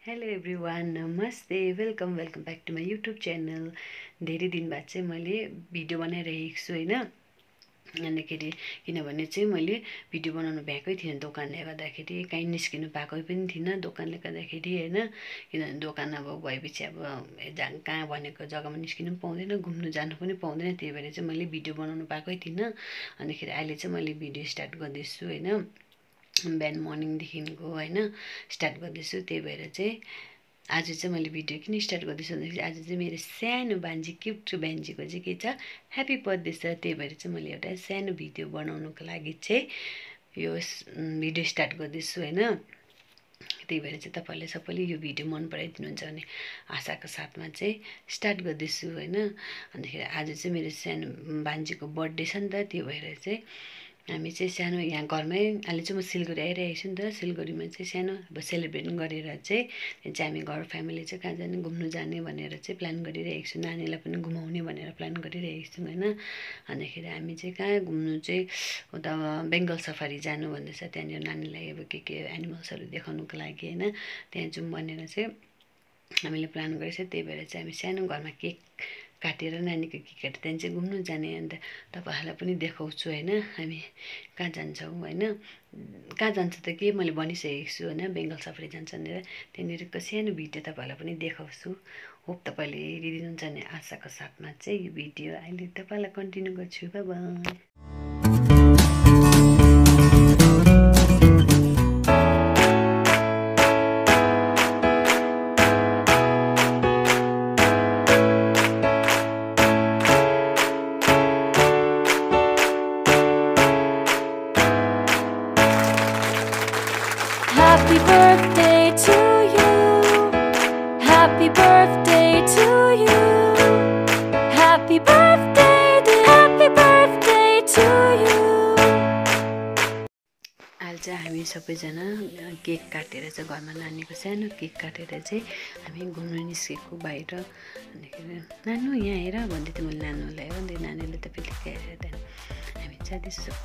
Hello everyone, नमस्ते, welcome back to my YouTube channel. धेरै दिन बाद चाहिँ मैले भिडियो बनाइरहेको छु होइन। अन्तखेरि किनभने चाहिँ मैले भिडियो बनाउनु भ्याएकै थिइनँ, दोकानले गर्दाखेरि कहीँ निस्किनु पाएकै पनि थिइनँ दोकानले गर्दाखेरि होइन। किनभने दोकान अब भएपछि अब कहाँ भनेको जग्गामा निस्किनु पनि पाउँदैन, घुम्नु जानु पनि पाउँदैन, त्यही भएर चाहिँ मैले भिडियो बनाउनु पाएकै थिइनँ। अन्तखेरि अहिले चाहिँ मैले भिडियो स्टार्ट गर्दैछु होइन, बिहान मर्निङदेखिको होइन स्टार्ट गर्दैछु। त्यही भएर चाहिँ आज चाहिँ मैले भिडियो किन स्टार्ट गर्दैछु भन्दाखेरि आज चाहिँ मेरो सानो भान्जी क्युट भान्जीको चाहिँ के छ, ह्याप्पी बर्थडे छ। त्यही भएर चाहिँ मैले एउटा सानो भिडियो बनाउनुको लागि चाहिँ यो भिडियो स्टार्ट गर्दैछु होइन। त्यही भएर चाहिँ तपाईँहरूले सबैले यो भिडियो मन पराइदिनुहुन्छ भन्ने आशाको साथमा चाहिँ स्टार्ट गर्दैछु होइन। अन्तखेरि आज चाहिँ मेरो सानो भान्जीको बर्थडे छ नि त, त्यो भएर चाहिँ हामी चाहिँ सानो यहाँ घरमै, अहिले चाहिँ म सिलगढी आइरहेको छु नि त। सिलगढीमा चाहिँ सानो अब सेलिब्रेट गरेर चाहिँ हामी घर फ्यामिली चाहिँ कहाँ जाने, घुम्नु जाने भनेर चाहिँ प्लान गरिरहेको छु। नानीलाई पनि घुमाउने भनेर प्लान गरिरहेको छु होइन। अन्तखेरि हामी चाहिँ कहाँ घुम्नु चाहिँ उता बेङ्गल सफारी जानु भन्दैछ। त्यहाँनिर नानीलाई अब के एनिमल्सहरू देखाउनुको लागि होइन, त्यहाँ जाउँ भनेर चाहिँ हामीले प्लान गरेको छ। त्यही भएर चाहिँ हामी सानो घरमा केक काटेर नानीको केक काटेर त्यहाँदेखि चाहिँ घुम्नु जाने। अन्त तपाईँहरूलाई पनि देखाउँछु होइन, हामी कहाँ जान्छौँ होइन। कहाँ जान्छ त के मैले भनिसकेको छु होइन, बेङ्गल सफारी जान्छ भनेर। त्यहाँनिरको सानो भिडियो तपाईँहरूलाई पनि देखाउँछु। होप तपाईँले हेरिदिनुहुन्छ भन्ने आशाको साथमा चाहिँ यो भिडियो अहिले तपाईँलाई कन्टिन्यू गर्छु। Bye bye. Happy birthday to you. Happy birthday to you. Happy birthday to you. अहिले चाहिँ हामी सबैजना केक काटेर चाहिँ घरमा नानीको सानो केक काटेर चाहिँ हामी घुम्नु निस्केको बाहिर। अन्तखेरि नानु यहाँ हेर भन्दै थियो मैले नानुलाई हो। अन्त नानीले त फेरि हेरेर त्यहाँदेखि हामी जाँदैछौँ।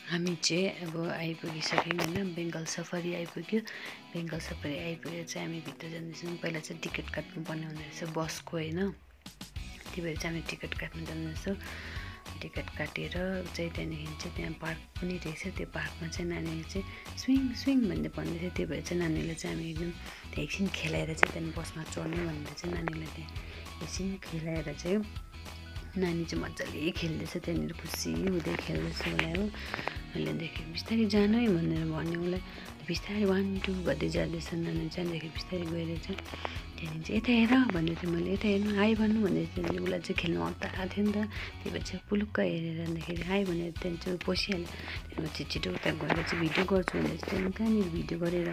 हामी चाहिँ अब आइपुगिसक्यौँ होइन, बेङ्गल सफारी आइपुग्यो। बेङ्गल सफारी आइपुगेर चाहिँ हामी भित्र जाँदैछौँ। पहिला चाहिँ टिकट काट्नुपर्ने हुँदो रहेछ बसको होइन, त्यही भएर चाहिँ हामी टिकट काट्नु जाँदैछौँ। टिकट काटेर चाहिँ त्यहाँदेखि चाहिँ त्यहाँ पार्क पनि रहेछ, त्यो पार्कमा चाहिँ नानीले चाहिँ स्विङ भन्दै भन्दै थियो। त्यही भएर चाहिँ नानीलाई चाहिँ हामी एकदम त्यहाँ एकछिन खेलाएर चाहिँ त्यहाँदेखि बसमा चढ्ने भनेर चाहिँ नानीलाई त्यहाँ एकछिन खेलाएर चाहिँ नानी चाहिँ मजाले खेल्दैछ, त्यहाँनिर खुसी हुँदै खेल्दैछ उसलाई हो। मैले देखेँ बिस्तारै जानु है भनेर भन्यो उसलाई, बिस्तारै 1 2 गर्दै जाँदैछ नानी चाहिँ। अन्तखेरि बिस्तारै गएर चाहिँ त्यहाँदेखि चाहिँ यता हेर भन्दै थियो, मैले यता हेर्नु हाई भन्नु भन्दै थियो। उसलाई चाहिँ खेल्नु हतार थियो नि त, त्यही भएर चाहिँ पुलुक्क हेरेर अन्तखेरि हाई भनेर त्यहाँदेखि चाहिँ पसिहाल्यो। त्यहाँदेखि छिटो उता गएर चाहिँ भिडियो गर्छु भनेर चाहिँ त्यहाँदेखि कहाँनिर भिडियो गरेर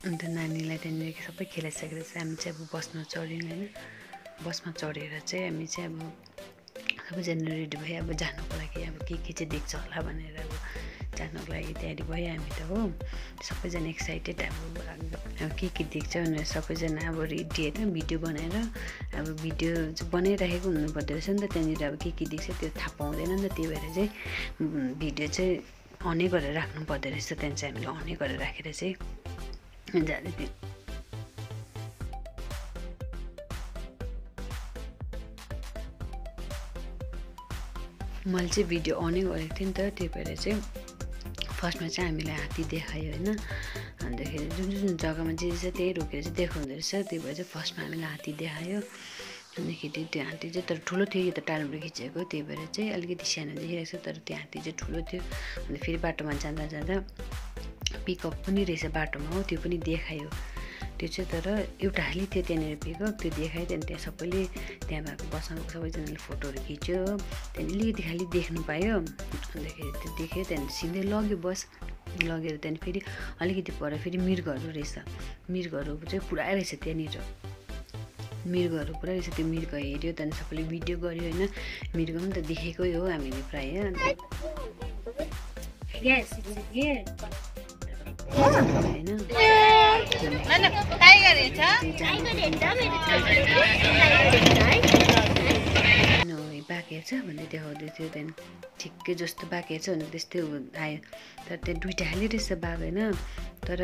अन्त नानीलाई त्यहाँनिर सबै खेलाइसकेर चाहिँ हामी चाहिँ अब बसमा चढ्यौँ होइन। बसमा चढेर चाहिँ हामी चाहिँ अब सबैजना रेडी भयो अब जानुको लागि। अब के चाहिँ देख्छ होला भनेर अब जानुको लागि तयारी भयो हामी त हो। सबैजना एक्साइटेड अब के देख्छ भनेर सबैजना अब रेडी होइन, भिडियो बनाएर अब भिडियो चाहिँ बनाइराखेको हुनुपर्दो रहेछ नि त। त्यहाँनिर अब के देख्छ त्यो थाहा पाउँदैन नि त, त्यही भएर चाहिँ भिडियो चाहिँ अनै गरेर राख्नु पर्दो रहेछ। त्यहाँदेखि चाहिँ हामीले अनै गरेर राखेर चाहिँ जाँदै थियौँ। मैले चाहिँ भिडियो अनै गरेको थिएँ नि त, त्यही भएर चाहिँ फर्स्टमा चाहिँ हामीलाई हात्ती देखायो होइन। अन्तखेरि जुन जग्गामा जे छ त्यही रोकेर चाहिँ देखाउँदो रहेछ। त्यही भएर चाहिँ फर्स्टमा हामीलाई हात्ती देखायो। अन्तखेरि त्यो हात्ती चाहिँ तर ठुलो थियो, यो त टाढोबाट खिचेको, त्यही भएर चाहिँ अलिकति सानो देखिरहेको छ, तर त्यो हात्ती चाहिँ ठुलो थियो। अन्त फेरि बाटोमा जाँदा जाँदा पिकअप पनि रहेछ बाटोमा हो, त्यो पनि देखायो। त्यो चाहिँ तर एउटा खालि थियो त्यहाँनिर पिकअप, त्यो देखायो। त्यहाँदेखि त्यहाँ सबैले त्यहाँ भएको बसमा सबैजनाले फोटोहरू खिच्यो। त्यहाँदेखि अलिकति खालि देख्नु पायो। अन्तखेरि त्यो देख्यो, त्यहाँदेखि सिधै लग्यो बस लगेर त्यहाँदेखि फेरि अलिकति पर फेरि मृगहरू रहेछ। मृगहरू चाहिँ पुरा रहेछ त्यहाँनिर। मृगहरू पुरा रहेछ त्यो मृग हेऱ्यो त्यहाँदेखि सबैले भिडियो गर्यो होइन मृग पनि त देखेकै हो हामीले प्रायः होइन बाघ हेर्छ भन्दै देखाउँदै थियो त्यहाँदेखि ठिक्कै जस्तो बाघ हेर्छ भने त्यस्तै आयो तर त्यहाँ दुइटा खालि रहेछ बाघ होइन तर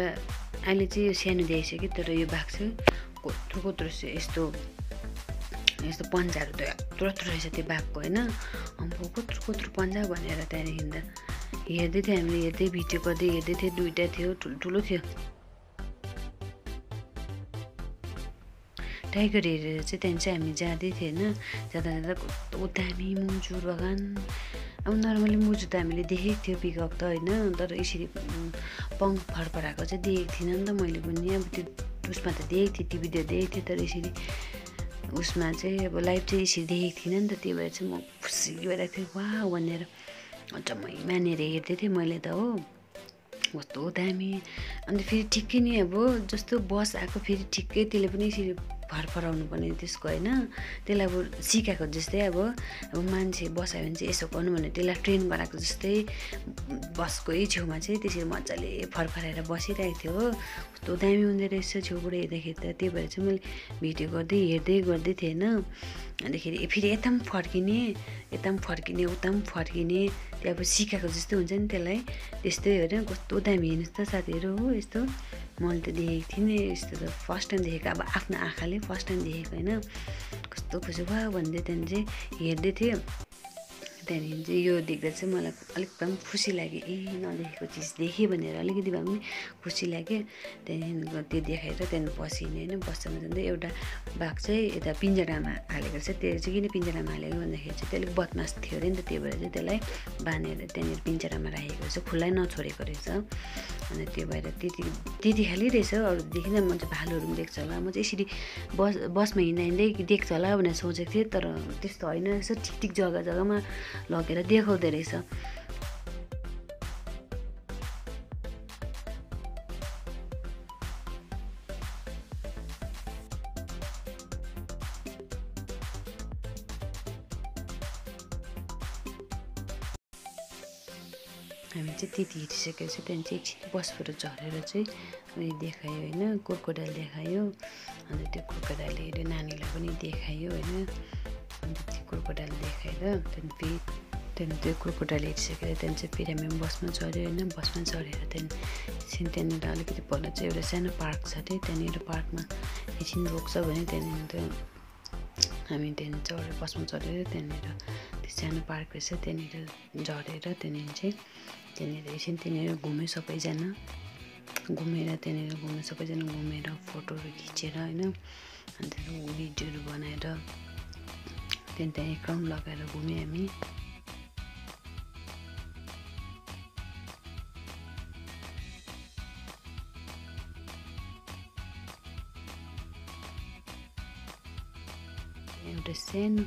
अहिले चाहिँ यो सानो देखाइसक्यो तर यो बाघ चाहिँ कत्रो कत्रो यस्तो यस्तो पन्जाहरू त यत्रो यत्रो रहेछ त्यो बाघको होइन अब कत्रो कत्रो पन्जा भनेर त्यहाँदेखि त हेर्दै थियो हामीले हेर्दै भिडियो गर्दै हेर्दै थियो दुइटा थियो ठुल्ठुलो थियो टाइगर हेरेर चाहिँ त्यहाँदेखि चाहिँ हामी जाँदै थियो होइन जाँदा जाँदा कस्तो दामी मुजुर बगान अब नर्मली मुजुर त हामीले देखेको थियो पिकअप त होइन तर यसरी पङ्ख फरफराएको चाहिँ देखेको थिइनँ नि त मैले पनि अब त्यो उसमा त देखेको थिएँ टिभीतिर देखेको थिएँ तर यसरी उसमा चाहिँ अब लाइभ चाहिँ यसरी देखेको थिइनँ नि त त्यही भएर चाहिँ म खुसी भइरहेको थिएँ वाह भनेर जम्मै मानेर हेर्दै थिएँ मैले त हो कस्तो दामी अन्त फेरि ठिक्कै नि अब जस्तो बस आएको फेरि ठिक्कै त्यसले पनि यसरी फरफराउनु पर्ने त्यसको होइन त्यसलाई अब सिकाएको जस्तै अब मान्छे बसायो भने चाहिँ यसो गर्नु भने त्यसलाई ट्रेन गराएको जस्तै बसकै छेउमा चाहिँ त्यसरी मजाले फरफराएर बसिरहेको थियो हो कस्तो दामी हुँदो रहेछ छेउबाट हेर्दाखेरि त त्यही भएर चाहिँ मैले भिडियो गर्दै थिएँ होइन अन्तखेरि फेरि यता पनि फर्किने उता पनि फर्किने त्यो अब सिकाएको जस्तो हुन्छ नि त्यसलाई त्यस्तै होइन कस्तो दामी हेर्नुहोस् त साथीहरू हो यस्तो मैले त देखेको थिइनँ यस्तो त फर्स्ट टाइम देखेको अब आफ्नो आँखाले फर्स्ट टाइम देखेको होइन कस्तो खुसी भयो भन्दै त्यहाँदेखि चाहिँ हेर्दै थियो त्यहाँदेखि चाहिँ यो देख्दा चाहिँ मलाई अलिक भए पनि खुसी लाग्यो ए नदेखेको चिज देखेँ भनेर अलिकति भए पनि खुसी लाग्यो त्यहाँदेखि त्यो देखाएर त्यहाँदेखि पसिने होइन बस्छामा जाँदै एउटा बाघ चाहिँ यता पिँजडामा हालेको रहेछ त्यो चाहिँ किन पिँजडामा हालेको भन्दाखेरि चाहिँ त्यो अलिक बदमास थियो अरे नि त त्यही भएर चाहिँ त्यसलाई बाँधेर त्यहाँनिर पिँजडामा राखेको रहेछ खुल्लै नछोडेको रहेछ अनि त्यो भएर त्यति खालि रहेछ अरू देखिनँ म चाहिँ भालुहरू पनि देख्छ होला म चाहिँ यसरी बसमा हिँड्दै देख्छ होला भनेर सोचेको थिएँ तर त्यस्तो होइन रहेछ ठिक ठिक जग्गामा लगेर देखाउँदो रहेछ हामी चाहिँ त्यति हेरिसकेपछि त्यहाँदेखि चाहिँ एकछिन बसबाट झरेर चाहिँ उयो देखायो होइन क्रोकोडाइल देखायो अन्त त्यो क्रोकोडाइल हेऱ्यो नानीलाई पनि देखायो होइन अन्त त्यो क्रोकोडाइल देखाएर त्यहाँदेखि त्यो क्रोकोडाइल हेरिसकेर त्यहाँदेखि चाहिँ फेरि हामी बसमा चढ्यो होइन बसमा चढेर त्यहाँदेखि त्यहाँनिर अलिकति पर चाहिँ एउटा सानो पार्क छ त्यही त्यहाँनिर पार्कमा एकछिन रोक्छ भने त्यहाँनिर हामी त्यहाँदेखि चढेर बसमा चढेर त्यहाँनिर त्यो सानो पार्क रहेछ त्यहाँनिर झरेर त्यहाँनिर चाहिँ त्यहाँनिर एकछिन त्यहाँनिर घुम्यो सबैजना घुमेर फोटोहरू खिचेर होइन अन्त भिडियोहरू बनाएर त्यहाँ एक राउन्ड लगाएर घुम्यौँ हामी एउटा सानो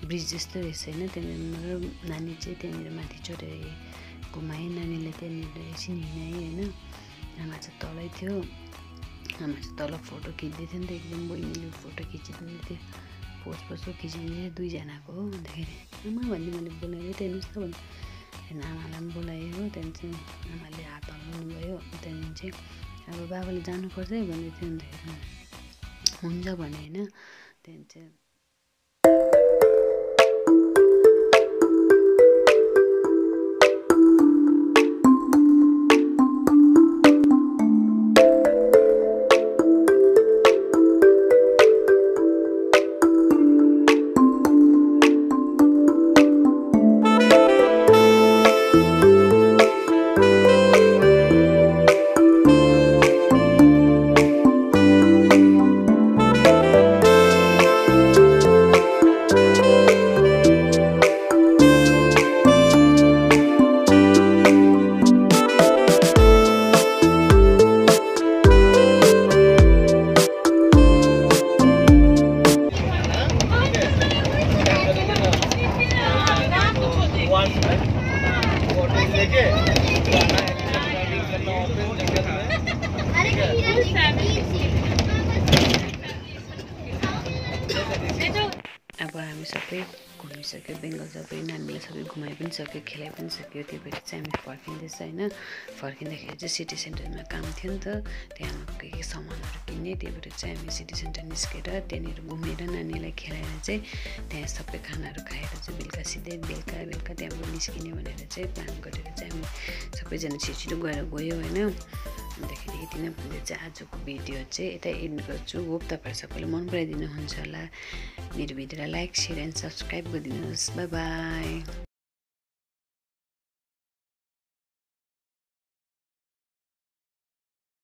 ब्रिज जस्तो रहेछ होइन त्यहाँनिर नानी चाहिँ त्यहाँनिर माथि चढेर घुमाएँ नानीलाई त्यहाँनिर एकछिन हिँडाएँ होइन आमा चाहिँ तलै थियो आमा चाहिँ तल फोटो खिच्दै थियो नि त एकदम बहिनीले फोटो खिचिदिँदै थियो पोस्ट खिचिदिँदै दुईजनाको हो अन्तखेरि आमा भन्ने मैले बोलाएँ त हेर्नुहोस् त भन्नु त्यहाँदेखि आमालाई पनि बोलाएँ हो त्यहाँदेखि चाहिँ आमाले हात हल्लाउनु भयो त्यहाँदेखि चाहिँ अब बाबाले जानुपर्छ है भन्दै थियो अन्तखेरि हुन्छ भने होइन त्यहाँदेखि चाहिँ घुमिसक्यो बेङ्गल सबै नानीलाई सबै घुमाइ पनि सक्यो खेलाइ पनि सक्यो त्यही भएर चाहिँ हामी फर्किँदैछ होइन फर्किँदाखेरि चाहिँ सिटी सेन्टरमा काम थियो नि त त्यहाँ के सामानहरू किन्ने त्यही भएर चाहिँ हामी सिटी सेन्टर निस्केर त्यहाँनिर घुमेर नानीलाई खेलाएर चाहिँ त्यहाँ सबै खानाहरू खाएर चाहिँ बेलुका सिधै बेलुका त्यहाँबाट निस्किने भनेर चाहिँ प्लान गरेर चाहिँ हामी सबैजना छिटो गएर गयो होइन अन्तखेरि यति नै भन्दै चाहिँ आजको भिडियो चाहिँ यता एन्ड गर्छु होप तपाईँहरू सबैले मन पराइदिनु हुन्छ होला मेरो भिडियोलाई लाइक सेयर एन्ड सब्सक्राइब गरिदिनुहोस् बाई बाई